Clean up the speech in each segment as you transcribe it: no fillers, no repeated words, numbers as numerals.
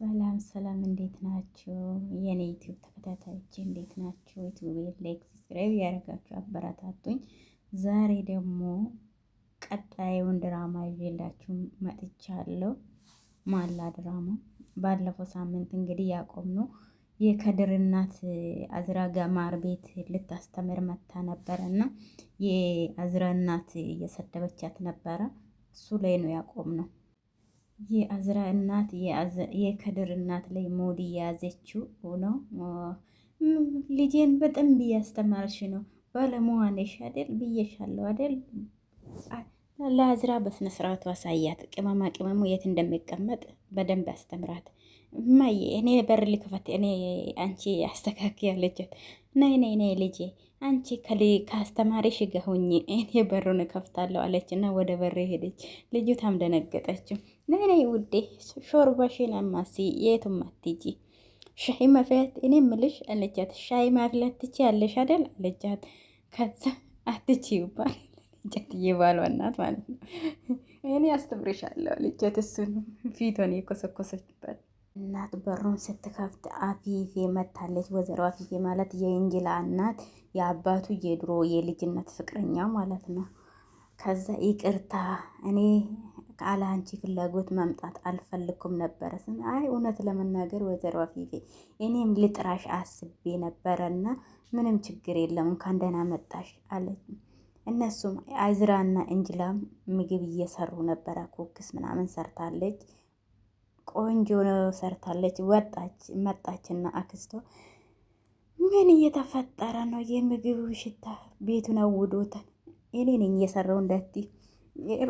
ሰላም ሰላም፣ እንዴት ናችሁ? የኔ ዩቲዩብ ተከታታዮች እንዴት ናችሁ? ዩቲዩብ ላይክ፣ ሰብስክራይብ ያደረጋችሁ አበረታቱኝ። ዛሬ ደግሞ ቀጣዩን ድራማ ይዤላችሁ መጥቻለሁ። ማላ ድራማ ባለፈው ሳምንት እንግዲህ ያቆምነው የከድር እናት አዝራ ጋር ቤት ልታስተምር መታ ነበረ እና የአዝራ እናት እየሰደበቻት ነበረ። እሱ ላይ ነው ያቆምነው። የአዝራ እናት የከድር እናት ላይ ሞድ የያዘችው ነው። ልጄን በጥንብ እያስተማርሽ ነው፣ ባለሙያ ነሽ አይደል ብዬሻለሁ አይደል? ለአዝራ በስነ ስርዓቱ አሳያት። ቅመማ ቅመሙ የት እንደሚቀመጥ በደንብ አስተምራት። እማዬ እኔ በር ልክፈት፣ እኔ አንቺ አስተካክ ያለቻት። ነይ ነይ ነይ ልጄ አንቺ ከአስተማሪሽ ጋር ሁኚ፣ እኔ በሩን እከፍታለሁ አለች እና ወደ በር ሄደች። ልጅቷም ደነገጠችው። ነይ ነይ ውዴ ሾርባሽን አማሲ፣ የቱም አትጂ፣ ሻይ ማፍላት እኔ ምልሽ አለቻት። ሻይ ማፍላት ትችያለሽ አይደል አለቻት። ከዛ አትችይባል አለቻት። የባሏ እናት ማለት ነው። እኔ አስተምርሻለሁ አለቻት። እሱን ፊቷን የኮሰኮሰችበት እናት በሩን ስትከፍት አፊፌ መታለች። ወይዘሮ አፊፌ ማለት የእንጅላ እናት፣ የአባቱ የድሮ የልጅነት ፍቅረኛ ማለት ነው። ከዛ ይቅርታ እኔ ካለ አንቺ ፍላጎት መምጣት አልፈልኩም ነበረ። አይ እውነት ለመናገር ወይዘሮ አፊፌ እኔም ልጥራሽ አስቤ ነበረና ምንም ችግር የለም እንኳን ደህና መጣሽ አለች። እነሱም አዝራና እንጅላም ምግብ እየሰሩ ነበረ። ኩክስ ምናምን ሰርታለች። ቆንጆ ነው ሰርታለች። መጣችና አክስቶ ምን እየተፈጠረ ነው? የምግቡ ሽታ ቤቱን አውዶታል። እኔ ነኝ እየሰራው እንዳትዪ፣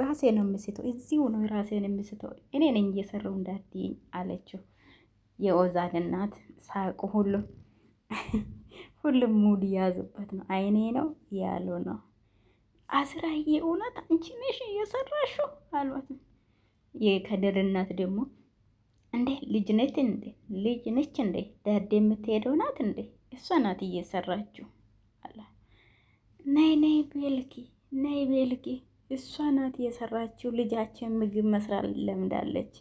ራሴ ነው የምስተው፣ እዚሁ ነው ራሴን የምስተው፣ እኔ ነኝ እየሰራው እንዳትዪ አለችው። የኦዛን እናት ሳቁ። ሁሉም ሙድ ያዙበት ነው። አይኔ ነው ያሉ ነው። አዝራዬ እውነት አንቺ ነሽ እየሰራሽው አሏት። የከድር እናት ደግሞ እንዴ ልጅ ነች እንዴ ዳዴ የምትሄደው ናት እንዴ? እሷ ናት እየሰራችው አለ። ነይ ነይ ቤልኪ፣ ነይ ቤልኪ፣ እሷ ናት እየሰራችው። ልጃችን ምግብ መስራት ለምዳለች።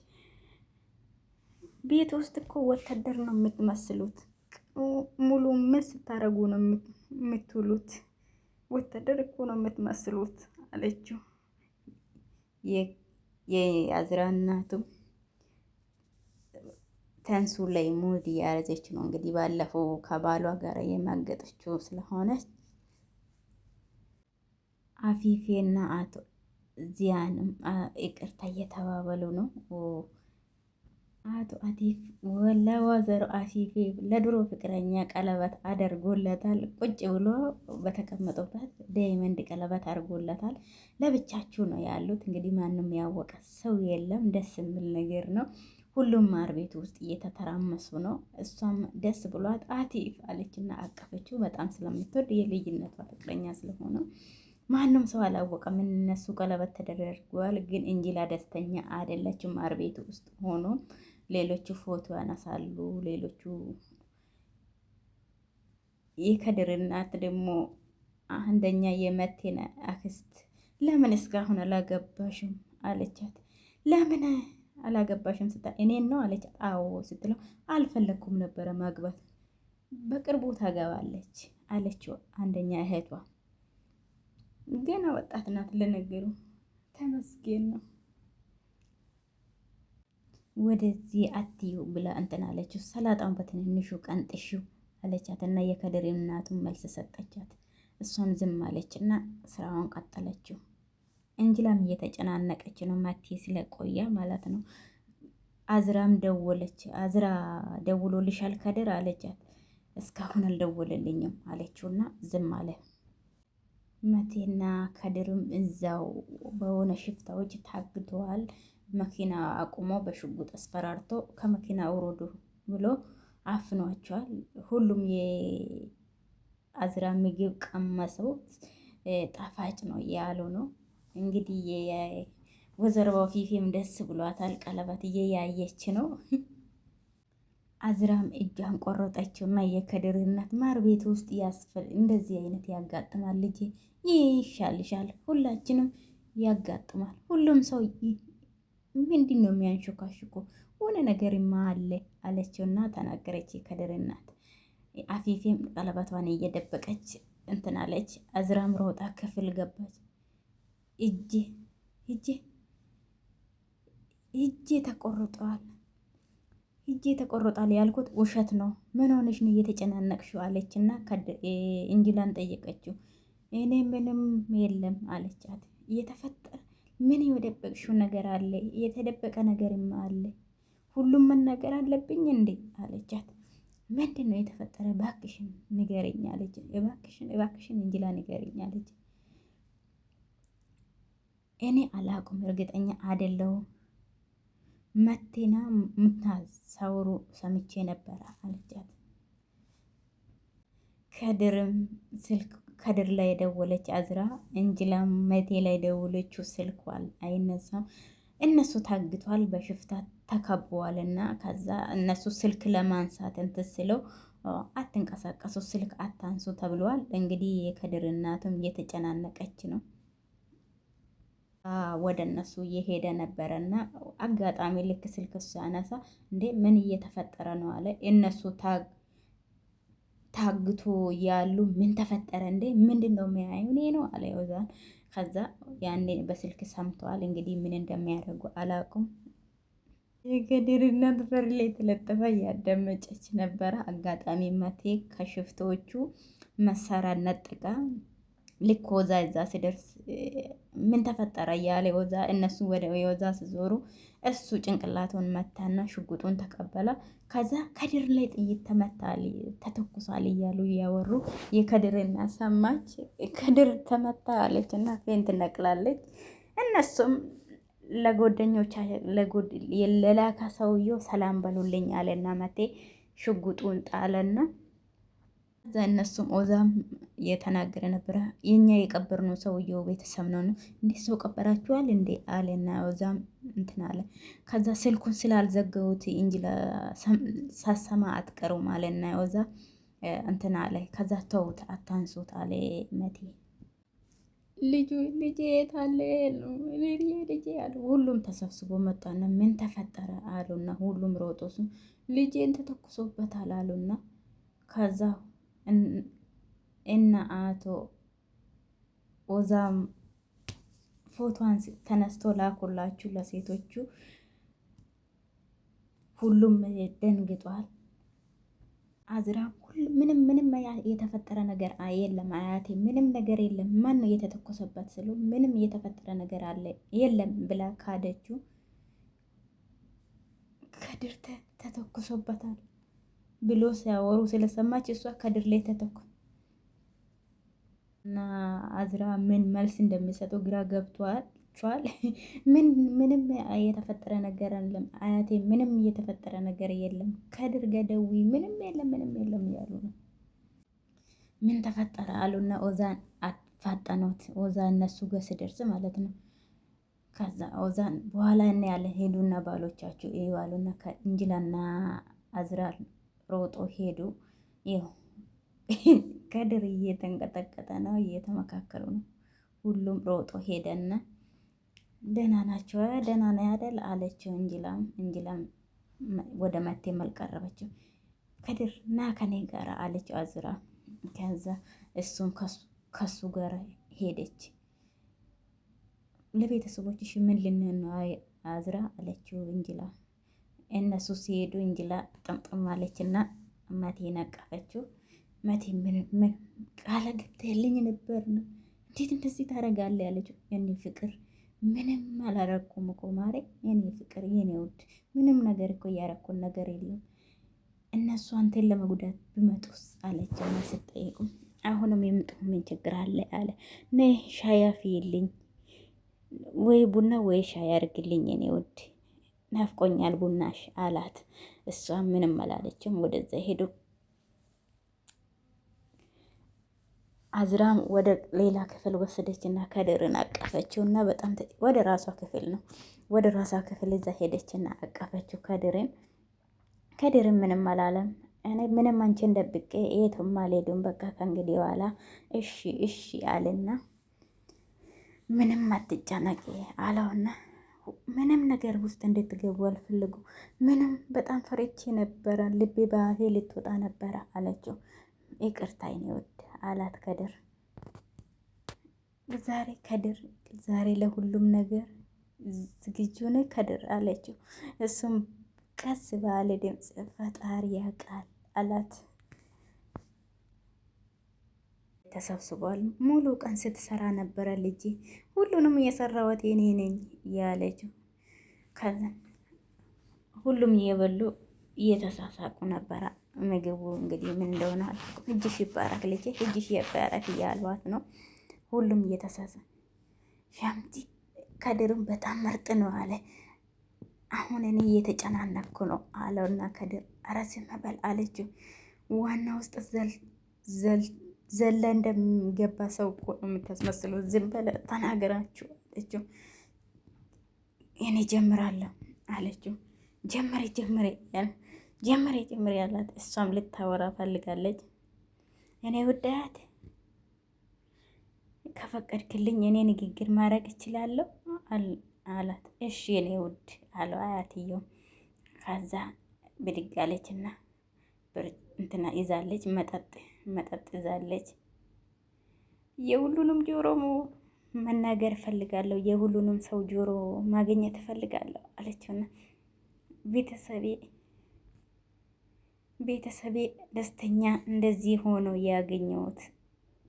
ቤት ውስጥ እኮ ወታደር ነው የምትመስሉት። ሙሉ ምን ስታረጉ ነው የምትውሉት? ወታደር እኮ ነው የምትመስሉት አለችው። የአዝራ እናቱም ተንሱ ላይ ሙድ እያያዘች ነው እንግዲህ። ባለፈው ከባሏ ጋር የማገጠችው ስለሆነች አፊፌና አቶ ዚያንም ይቅርታ እየተባበሉ ነው። አቶ አቲፍ ለወይዘሮ አፊፌ ለድሮ ፍቅረኛ ቀለበት አድርጎለታል። ቁጭ ብሎ በተቀመጡበት ዳይመንድ ቀለበት አድርጎለታል። ለብቻችሁ ነው ያሉት እንግዲህ ማንም ያወቀ ሰው የለም። ደስ የሚል ነገር ነው። ሁሉም ማር ቤት ውስጥ እየተተራመሱ ነው። እሷም ደስ ብሏት አቲፍ አለችና አቀፈችው። በጣም ስለምትወድ የልጅነቷ ፍቅረኛ ስለሆነ ማንም ሰው አላወቀም። እነሱ ቀለበት ተደርጓል፣ ግን እንጂላ ደስተኛ አይደለችም። ማር ቤት ውስጥ ሆኖ ሌሎቹ ፎቶ ያነሳሉ። ሌሎቹ የከድር እናት ደግሞ አንደኛ የመቴነ አክስት ለምን እስካሁን አላገባሽም አለቻት። ለምን አላገባሽም ስታ እኔን ነው አለቻት። አዎ ስትለው አልፈለኩም ነበረ ማግባት፣ በቅርቡ ታገባለች አለችው። አንደኛ እህቷ ገና ወጣት ናት፣ ለነገሩ ተመስገን ነው። ወደዚህ አትዩ ብላ እንትን አለችው። ሰላጣውን በትንንሹ ቀንጥሽው አለቻት እና የከድር እናቱን መልስ ሰጠቻት። እሷም ዝም አለች እና ስራዋን ቀጠለችው። እንጅላም እየተጨናነቀች ነው፣ ማቴ ስለቆያ ማለት ነው። አዝራም ደወለች። አዝራ ደውሎልሻል ከድር አለቻት። እስካሁን አልደወለልኝም አለችውና ዝም አለ። መቴና ከድርም እዛው በሆነ ሽፍታዎች ታግተዋል። መኪና አቁሞ በሽጉጥ አስፈራርቶ ከመኪና ውረዱ ብሎ አፍኗቸዋል። ሁሉም የአዝራ ምግብ ቀመሰው ጣፋጭ ነው ያሉ ነው እንግዲህ። ወይዘሮ ፊፊም ደስ ብሏታል። ቀለበት እየያየች ነው። አዝራም እጇን ቆረጠችው እና የከድር እናት ማር ቤት ውስጥ እንደዚህ አይነት ያጋጥማል ልጄ፣ ይሻልሻል፣ ሁላችንም ያጋጥማል። ሁሉም ሰው ምንድን ነው የሚያንሾካሽኮ? ሆነ ነገርማ አለ አለችውና ተናገረች። የከድር እናት አፊፊም ቀለበቷን እየደበቀች እንትን አለች። አዝራም ሮጣ ክፍል ገባች። እጄ እጄ እጄ ተቆርጧል፣ እጄ ተቆርጧል ያልኩት ውሸት ነው። ምን ሆነሽ ነው እየተጨናነቅሽው? አለችና እንጅላን ጠየቀችው። እኔ ምንም የለም አለቻት። እየተፈጠረ ምን የደበቅሽው ነገር አለ? የተደበቀ ነገርማ አለ። ሁሉም መናገር አለብኝ እንዴ አለቻት። ምንድን ነው የተፈጠረ? እባክሽን ንገረኝ አለች። እባክሽን እንጅላ ንገረኝ አለች። እኔ አላውቅም፣ እርግጠኛ አይደለሁም። መቴና ምታሳውሩ ሰምቼ ነበረ አለቻት። ከድርም ስልክ ከድር ላይ የደወለች አዝራ እንጅላ መቴ ላይ ደውለችው ስልኳል አይነሳም። እነሱ ታግቷል፣ በሽፍታ ተከበዋል። እና ከዛ እነሱ ስልክ ለማንሳት እንትን ስለው አትንቀሳቀሱ፣ ስልክ አታንሱ ተብለዋል። እንግዲህ የከድር እናትም እየተጨናነቀች ነው። ወደ እነሱ እየሄደ ነበረ እና አጋጣሚ ልክ ስልክ ሲያነሳ እንዴ ምን እየተፈጠረ ነው አለ። እነሱ ታግቶ ያሉ ምን ተፈጠረ እንዴ? ምንድን ነው የሚያዩ እኔ ነው አለ ኦዛን። ከዛ ያኔ በስልክ ሰምተዋል። እንግዲህ ምን እንደሚያደርጉ አላውቅም። የከድር እናት በር ላይ የተለጠፈ እያዳመጨች ነበረ። አጋጣሚ መቴ ከሽፍቶቹ መሳሪያ ነጥቃ ልክ ወዛ እዛ ሲደርስ ምን ተፈጠረ እያለ ወዛ እነሱ ወደ ወዛ ሲዞሩ እሱ ጭንቅላቱን መታና ሽጉጡን ተቀበለ። ከዛ ከድር ላይ ጥይት ተመታል ተተኩሷል እያሉ እያወሩ የከድርና ሰማች። ከድር ተመታ አለች እና ፌንት ነቅላለች። እነሱም ለጓደኞቻ ለላካ ሰውየው ሰላም በሉልኝ አለና መቴ ሽጉጡን ጣለና እዛ እነሱም ኦዛም የተናገረ ነበረ። የኛ የቀበርነው ሰውየው ቤተሰብ ነው። እንዴት ሰው ቀበራችኋል እንዴ አለና ኦዛም እንትን አለ። ከዛ ስልኩን ስላልዘገቡት እንጂ ሳሰማ አትቀሩም አለና ኦዛ እንትን አለ። ከዛ ተውት አታንሱት አለ መቴ። ልጄ የት አለ? ልጄ አለ። ሁሉም ተሰብስቦ መጣና ምን ተፈጠረ አሉና ሁሉም ሮጦሱ ልጄን ተተኩሶበታል አሉና ከዛ እና አቶ ኦዛም ፎቶን ተነስቶ ላኩላችሁ ለሴቶቹ። ሁሉም ደንግጧል። አዝራ ምንም የተፈጠረ ነገር የለም አያቴ፣ ምንም ነገር የለም። ማን ነው የተተኮሰበት ስሉ ምንም የተፈጠረ ነገር አለ የለም ብላ ካደችው። ከድር ተተኩሶበታል ብሎ ሲያወሩ ስለሰማች እሷ ከድር ላይ ተተኩ እና አዝራ ምን መልስ እንደሚሰጠው ግራ ገብቷል። ምንም የተፈጠረ ነገር የለም አያቴ፣ ምንም የተፈጠረ ነገር የለም። ከድር ገደዊ ምንም የለም እያሉ ነው። ምን ተፈጠረ አሉና ኦዛን አፋጠኑት። ኦዛ እነሱ ጋር ሲደርስ ማለት ነው። ከዛ ኦዛን በኋላ እና ያለ ሄዱና ባሎቻቸው ይዋሉና ከእንጅላና አዝራ ሮጦ ሄዱ። ይኸው ከድር እየተንቀጠቀጠ ነው፣ እየተመካከሉ ነው። ሁሉም ሮጦ ሄደና ደህና ናቸው? ደህና ነው ያደል አለችው። እንጅላም ወደ መቴ መልቀረበችው። ከድር ና ከኔ ጋር አለችው አዝራ። ከዛ እሱም ከሱ ጋር ሄደች። ለቤተሰቦችሽ ምን ልንሆን ነው አዝራ አለችው እንጅላ። እነሱ ሲሄዱ እንጅላ ጥምጥም አለችና መቴ ነቀፈችው። መቴ ምን ቃለ ገብተህልኝ ነበር ነው እንዴት እንደዚህ ታደርጋለህ ያለችው። የኔ ፍቅር ምንም አላረኩም እኮ ማሬ፣ የኔ ፍቅር የኔ ውድ ምንም ነገር እኮ እያረኩን ነገር የለም። እነሱ አንተን ለመጉዳት ቢመጡስ አለችና ስትጠይቁ አሁንም የምጡ ምን ችግር አለ አለ። ነይ ሻይ አፍይልኝ ወይ ቡና ወይ ሻይ አድርግልኝ የኔ ውድ ናፍቆኛል ቡናሽ አላት። እሷ ምንም አላለችም። ወደዛ ሄዱ። አዝራም ወደ ሌላ ክፍል ወሰደችና ከድርን አቀፈችውና በጣም ወደ ራሷ ክፍል ነው ወደ ራሷ ክፍል እዛ ሄደችና አቀፈችው ከድርን። ከድርን ምንም አላለም። እኔ ምንም አንቺን ደብቄ የትም አልሄድም፣ በቃ ከእንግዲህ በኋላ እሺ አለና ምንም አትጨነቂ አለውና ምንም ነገር ውስጥ እንድትገቡ አልፈልጉ። ምንም በጣም ፈርቼ ነበረ፣ ልቤ በአፌ ልትወጣ ነበረ አለችው። ይቅርታ የኔ ውድ አላት ከድር። ዛሬ ለሁሉም ነገር ዝግጁ ነህ ከድር አለችው። እሱም ቀስ ባለ ድምፅ ፈጣሪ ያውቃል አላት። ተሰብስቧል። ሙሉ ቀን ስትሰራ ነበረ ልጄ፣ ሁሉንም የሰራሁት እኔ ነኝ ያለችው። ከዛ ሁሉም እየበሉ እየተሳሳቁ ነበረ። ምግቡ እንግዲህ ምን እንደሆነ አላውቅም። እጅሽ ይባረክ ልጄ፣ እጅሽ ይባረክ እያሏት ነው። ሁሉም እየተሳሳ ሻምቲ ከድርም በጣም ምርጥ ነው አለ። አሁን እኔ እየተጨናነኩ ነው አለውና ከድር ኧረ ዝም በል አለችው። ዋና ውስጥ ዘለ እንደሚገባ ሰው እኮ ነው የምታስመስለው። ዝም በል ተናገራችሁ አለችው። እኔ ጀምራለሁ አለችው። ጀመሬ ያላት። እሷም ልታወራ ፈልጋለች። እኔ ውዳያት ከፈቀድክልኝ እኔ ንግግር ማድረግ እችላለሁ አላት። እሺ እኔ ውድ አለው አያትየው። ከዛ ብድግ አለችና እንትና ይዛለች፣ መጠጥ ይዛለች። የሁሉንም ጆሮ መናገር እፈልጋለሁ፣ የሁሉንም ሰው ጆሮ ማግኘት እፈልጋለሁ አለችውና ቤተሰቤ ደስተኛ እንደዚህ ሆኖ ያገኘሁት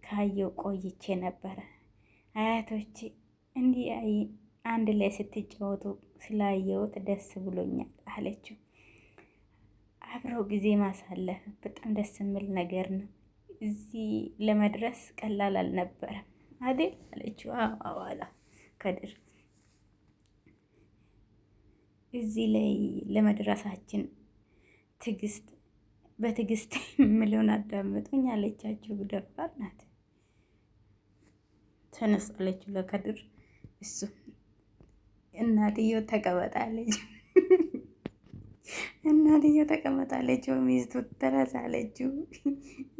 ካየው ቆይቼ ነበረ። አያቶች እንዲህ አንድ ላይ ስትጫወቱ ስላየሁት ደስ ብሎኛል አለችው። አብረው ጊዜ ማሳለፍ በጣም ደስ የሚል ነገር ነው። እዚህ ለመድረስ ቀላል አልነበረም አይደል አለችው። አዎ አለ ከድር። እዚህ ላይ ለመድረሳችን በትዕግስት የምለውን አዳምጡኝ አለቻቸው። ደፋር ናት። ተነስ አለችው ለከድር። እሱ እናትየው ተቀመጣለች። ሚስቱ ተነስ አለችው።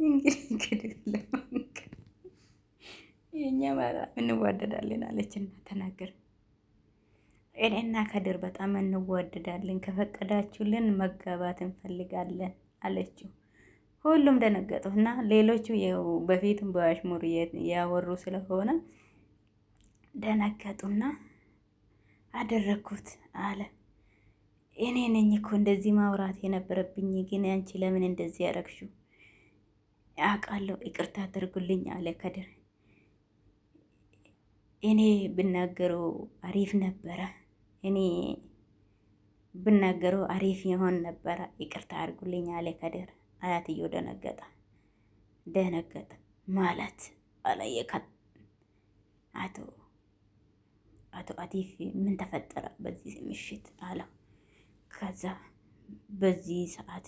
እንግዲህ ከድር ለማንቀር የእኛ ማራ እንዋደዳለን አለችና ተናገር። እኔና ከድር በጣም እንዋደዳለን፣ ከፈቀዳችሁልን መጋባት እንፈልጋለን አለችው። ሁሉም ደነገጡና ሌሎቹ በፊትም በአሽሙር ያወሩ ስለሆነ ደነገጡና አደረግኩት አለ። እኔ ነኝ እኮ እንደዚህ ማውራት የነበረብኝ፣ ግን አንቺ ለምን እንደዚህ ያደረግሽው? አውቃለሁ፣ ይቅርታ አድርጉልኝ አለ ከድር። እኔ ብናገረው አሪፍ ነበረ፣ ይሆን ነበረ፣ ይቅርታ አድርጉልኝ አለ ከድር። አያትየው ደነገጠ ማለት አለየከት አቶ አቲፍ ምን ተፈጠረ በዚህ ምሽት አለው። ከዛ በዚህ ሰዓት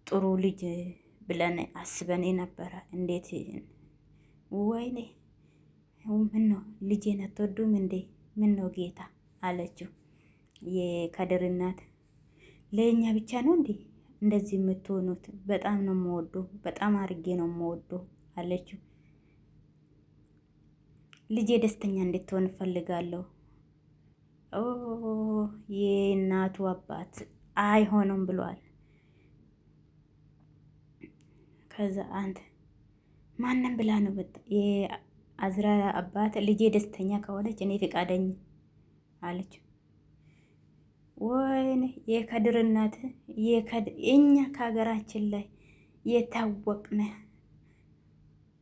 ጥሩ ልጅ ብለን አስበን ነበረ። እንዴት ወይኔ ምን ነው ልጄን አትወዱም እንዴ? ምን ነው ጌታ አለችው። የከድር እናት ለእኛ ብቻ ነው እንዴ እንደዚህ የምትሆኑት? በጣም ነው የምወዱ፣ በጣም አርጌ ነው የምወዱ አለችው። ልጄ ደስተኛ እንድትሆን እፈልጋለሁ። የእናቱ አባት አይሆንም ብሏል። ከዛ አንተ ማንም ብላ ነው የአዝራ አባት ልጄ ደስተኛ ከሆነች እኔ ፍቃደኝ አለችው። ወይኔ የከድር እናት እኛ ከሀገራችን ላይ የታወቅነ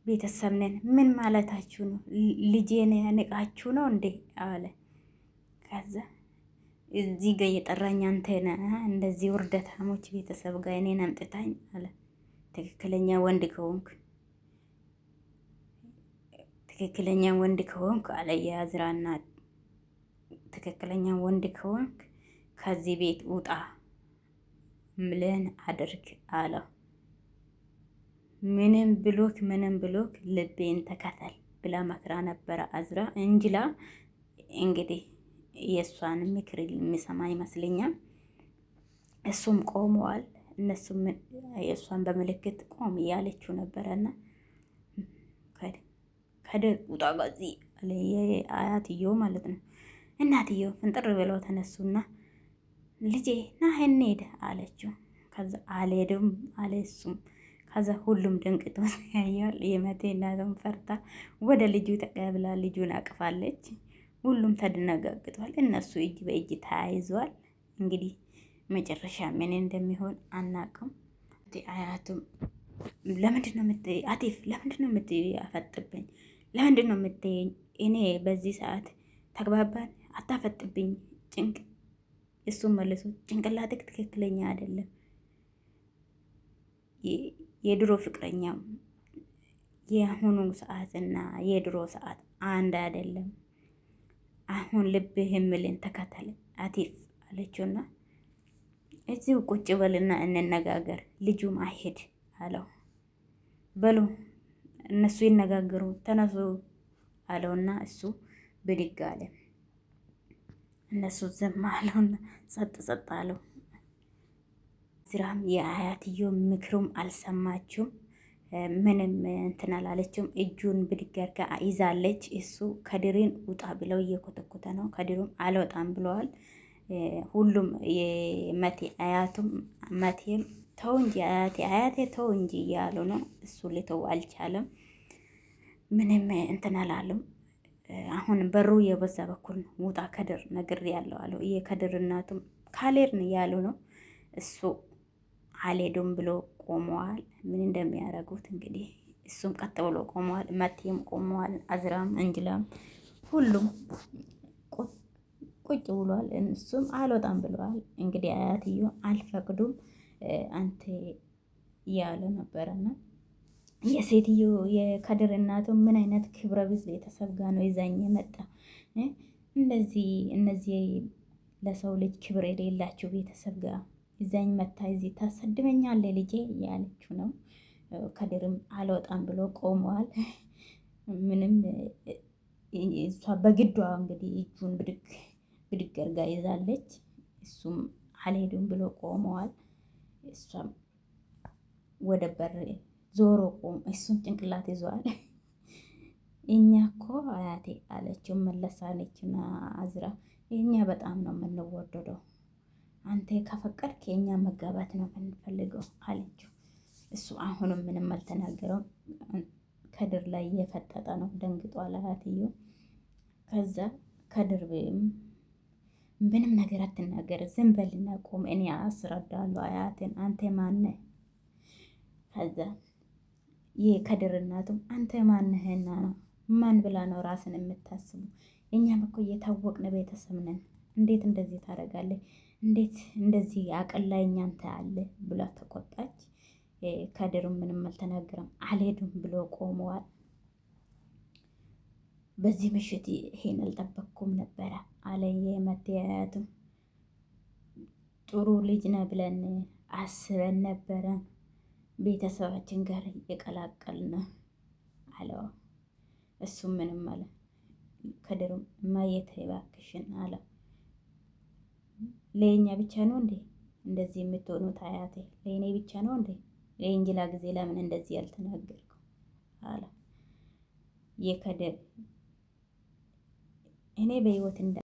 ቤተሰብ ነን። ምን ማለታችሁ ነው? ልጄን ንቃችሁ ነው እንዴ አለ። ከዛ እዚህ ጋር የጠራኝ አንተ ነህ፣ እንደዚህ ውርደታሞች ቤተሰብ ጋር እኔን አምጥታኝ አለ። ትክክለኛ ወንድ ከሆንክ አለ የአዝራ እናት፣ ትክክለኛ ወንድ ከሆንክ ከዚህ ቤት ውጣ፣ ምለን አድርግ አለው። ምንም ብሎክ ልቤን ተከተል ብላ መክራ ነበረ አዝራ እንጅላ። እንግዲህ የእሷን ምክር የሚሰማ ይመስለኛል። እሱም ቆመዋል። እነሱም የእሷን በምልክት ቆም እያለችው ነበረና ከድር ውጣ ጋዚ አያትየው ማለት ነው። እናትየው ፍንጥር ብለው ተነሱና ልጄ ና እንሂድ አለችው። ከዛ አልሄድም አለ እሱም። ከዛ ሁሉም ደንቅጦ ያያል። የመቴ እናትም ፈርታ ወደ ልጁ ተቀብላ ልጁን አቅፋለች። ሁሉም ተደነጋግጧል። እነሱ እጅ በእጅ ተያይዘዋል። እንግዲህ መጨረሻ ምን እንደሚሆን አናቅም። አያቱም ለምንድን ነው አቲፍ ለምንድን ነው የምትያፈጥብኝ? ለምንድን ነው የምትይኝ? እኔ በዚህ ሰዓት ተግባባን? አታፈጥብኝ ጭንቅ እሱም መልሶ ጭንቅላትክ ትክክለኛ አይደለም። የድሮ ፍቅረኛም የአሁኑ ሰዓትና የድሮ ሰዓት አንድ አይደለም። አሁን ልብህ የምልን ተከተል አቲፍ አለችውና እዚሁ ቁጭ በልና እንነጋገር። ልጁም አይሄድ አለው። በሉ እነሱ ይነጋገሩ ተነሱ አለውና እሱ ብድግ አለ። እነሱ ዝም አለውና ጸጥ ጸጥ አለው። ዝራም የአያትዮ ምክሩም አልሰማችም። ምንም እንትን አላለችም። እጁን ብድግ አድርጋ ይዛለች። እሱ ከድሬን ውጣ ብለው እየኮተኮተ ነው። ከድሩም አልወጣም ብለዋል። ሁሉም የመቴ አያቱም መቴም ተው እንጂ አያቴ ተው እንጂ እያሉ ነው። እሱ ሊተው አልቻለም። ምንም እንትን አላለም። አሁን በሩ የበዛ በኩል ነው። ውጣ ከድር ነግሬ ያለው አለው። የከድር እናቱም ካሌርን እያሉ ነው። እሱ አልሄዱም ብሎ ቆመዋል። ምን እንደሚያደርጉት እንግዲህ እሱም ቀጥ ብሎ ቆመዋል። መቴም ቆመዋል። አዝራም እንጅላም ሁሉም ቁጭ ብሏል። እሱም አልወጣም ብለዋል። እንግዲህ አያትዮ አልፈቅዱም አንተ እያለ ነበረና የሴትዮ የከድር እናቱ ምን አይነት ክብረ ቢስ ቤተሰብ ጋር ነው ይዛኝ የመጣ እነዚህ ለሰው ልጅ ክብር የሌላቸው ቤተሰብ ጋር ይዛኝ መታ እዚህ ታሰድበኛለህ ልጄ እያለችው ነው። ከድርም አልወጣም ብሎ ቆመዋል። ምንም እሷ በግዷ እንግዲህ እጁን ብድግ አድርጋ ይዛለች። እሱም አልሄዱም ብሎ ቆመዋል። እሷም ወደ በር ዞሮ ቆም እሱም ጭንቅላት ይዟል። እኛ እኮ አያቴ አለችው መለሳለችና አዝራ እኛ በጣም ነው የምንወደደው። አንተ ከፈቀድክ የእኛ መጋባት ነው የምንፈልገው አለችው። እሱ አሁንም ምንም አልተናገረውም። ከድር ላይ የፈጠጠ ነው። ደንግጧል አያትዮ። ከዛ ከድር ምንም ነገር አትናገር ዝም በልና ቁም፣ እኔ አስረዳለሁ አያትን አንተ ማነህ? ከዛ ይህ ከድር እናቱም አንተ ማነህና ነው ማን ብላ ነው ራስን የምታስቡ? እኛም እኮ እየታወቅን ቤተሰብ ነን። እንዴት እንደዚህ ታደርጋለህ? እንዴት እንደዚህ አቀላይኛ አንተ አለ ብላ ተቆጣች። ከድርም ምንም አልተናገረም። አልሄዱም ብሎ ቆመዋል። በዚህ ምሽት ይሄን አልጠበቅኩም ነበረ አለ የመተያየቱም። ጥሩ ልጅ ነህ ብለን አስበን ነበረ ቤተሰባችን ጋር የቀላቀልን አለው። እሱም ምንም አለ። ከድርም ማየት እባክሽን አለ። ለእኛ ብቻ ነው እንዴ እንደዚህ የምትሆኑት አያቴ? ለእኔ ብቻ ነው እንዴ? የእንጅላ ጊዜ ለምን እንደዚህ ያልተናገርከው አለ። የከድር እኔ በህይወት